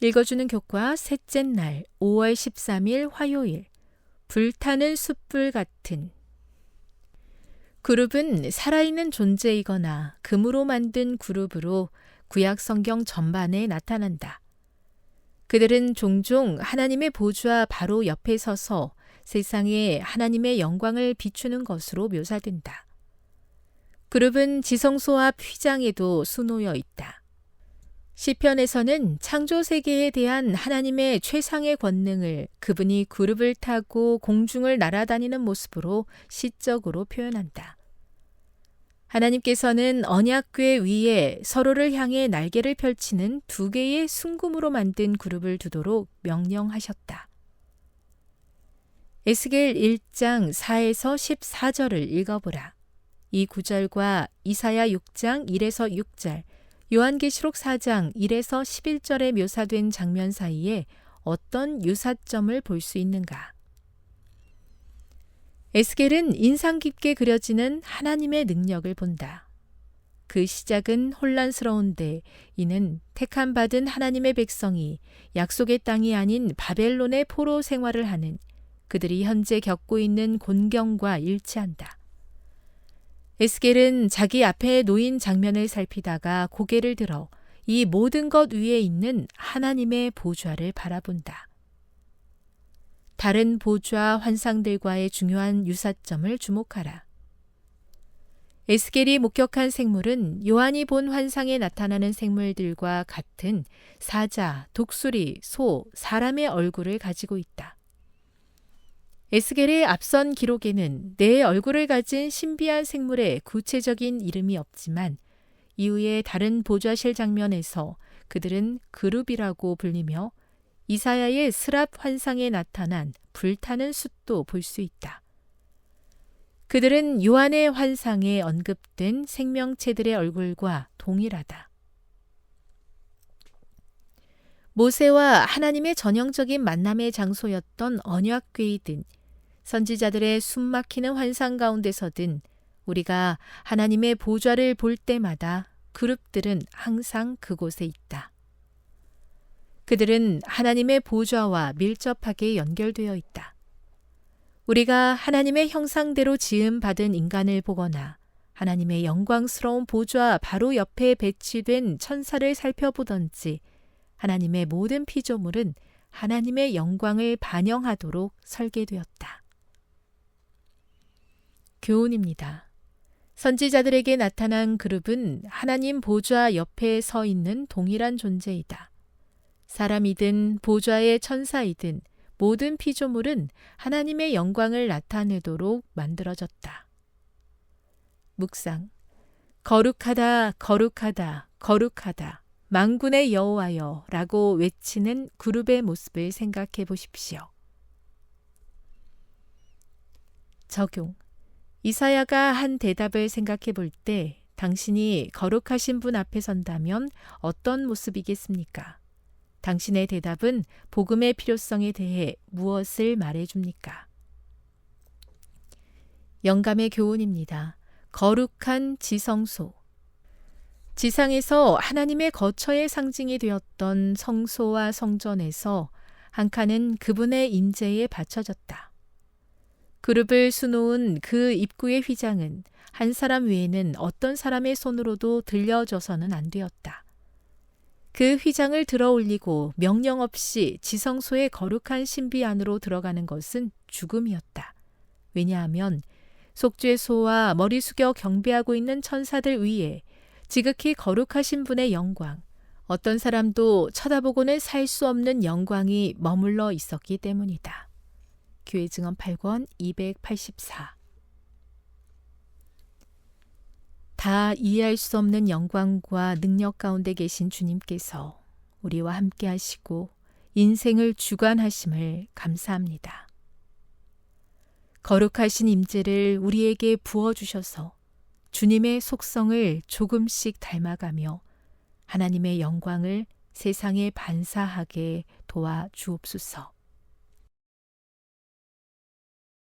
읽어주는 교과 셋째 날 5월 13일 화요일 불타는 숯불 같은 그룹은 살아있는 존재이거나 금으로 만든 그룹으로 구약 성경 전반에 나타난다. 그들은 종종 하나님의 보좌 바로 옆에 서서 세상에 하나님의 영광을 비추는 것으로 묘사된다. 그룹은 지성소 앞 휘장에도 수놓여 있다. 시편에서는 창조 세계에 대한 하나님의 최상의 권능을 그분이 그룹을 타고 공중을 날아다니는 모습으로 시적으로 표현한다. 하나님께서는 언약궤 위에 서로를 향해 날개를 펼치는 두 개의 순금으로 만든 그룹을 두도록 명령하셨다. 에스겔 1장 4에서 14절을 읽어보라. 이 구절과 이사야 6장 1에서 6절, 요한계시록 4장 1에서 11절에 묘사된 장면 사이에 어떤 유사점을 볼 수 있는가? 에스겔은 인상 깊게 그려지는 하나님의 능력을 본다. 그 시작은 혼란스러운데 이는 택함받은 하나님의 백성이 약속의 땅이 아닌 바벨론의 포로 생활을 하는 그들이 현재 겪고 있는 곤경과 일치한다. 에스겔은 자기 앞에 놓인 장면을 살피다가 고개를 들어 이 모든 것 위에 있는 하나님의 보좌를 바라본다. 다른 보좌 환상들과의 중요한 유사점을 주목하라. 에스겔이 목격한 생물은 요한이 본 환상에 나타나는 생물들과 같은 사자, 독수리, 소, 사람의 얼굴을 가지고 있다. 에스겔의 앞선 기록에는 네 얼굴을 가진 신비한 생물의 구체적인 이름이 없지만 이후의 다른 보좌실 장면에서 그들은 그룹이라고 불리며 이사야의 스랍 환상에 나타난 불타는 숯도 볼 수 있다. 그들은 요한의 환상에 언급된 생명체들의 얼굴과 동일하다. 모세와 하나님의 전형적인 만남의 장소였던 언약궤이든 선지자들의 숨막히는 환상 가운데서든 우리가 하나님의 보좌를 볼 때마다 그룹들은 항상 그곳에 있다. 그들은 하나님의 보좌와 밀접하게 연결되어 있다. 우리가 하나님의 형상대로 지음받은 인간을 보거나 하나님의 영광스러운 보좌 바로 옆에 배치된 천사를 살펴보던지 하나님의 모든 피조물은 하나님의 영광을 반영하도록 설계되었다. 교훈입니다. 선지자들에게 나타난 그룹은 하나님 보좌 옆에 서 있는 동일한 존재이다. 사람이든 보좌의 천사이든 모든 피조물은 하나님의 영광을 나타내도록 만들어졌다. 묵상. 거룩하다, 거룩하다, 거룩하다. 만군의 여호와여 라고 외치는 그룹의 모습을 생각해 보십시오. 적용. 이사야가 한 대답을 생각해 볼 때 당신이 거룩하신 분 앞에 선다면 어떤 모습이겠습니까? 당신의 대답은 복음의 필요성에 대해 무엇을 말해줍니까? 영감의 교훈입니다. 거룩한 지성소. 지상에서 하나님의 거처의 상징이 되었던 성소와 성전에서 한 칸은 그분의 임재에 바쳐졌다. 그룹을 수놓은 그 입구의 휘장은 한 사람 외에는 어떤 사람의 손으로도 들려져서는 안 되었다. 그 휘장을 들어 올리고 명령 없이 지성소의 거룩한 신비 안으로 들어가는 것은 죽음이었다. 왜냐하면 속죄소와 머리 숙여 경배하고 있는 천사들 위에 지극히 거룩하신 분의 영광, 어떤 사람도 쳐다보고는 살 수 없는 영광이 머물러 있었기 때문이다. 교회 증언 8권 284. 다 이해할 수 없는 영광과 능력 가운데 계신 주님께서 우리와 함께 하시고 인생을 주관하심을 감사합니다. 거룩하신 임재를 우리에게 부어주셔서 주님의 속성을 조금씩 닮아가며 하나님의 영광을 세상에 반사하게 도와주옵소서.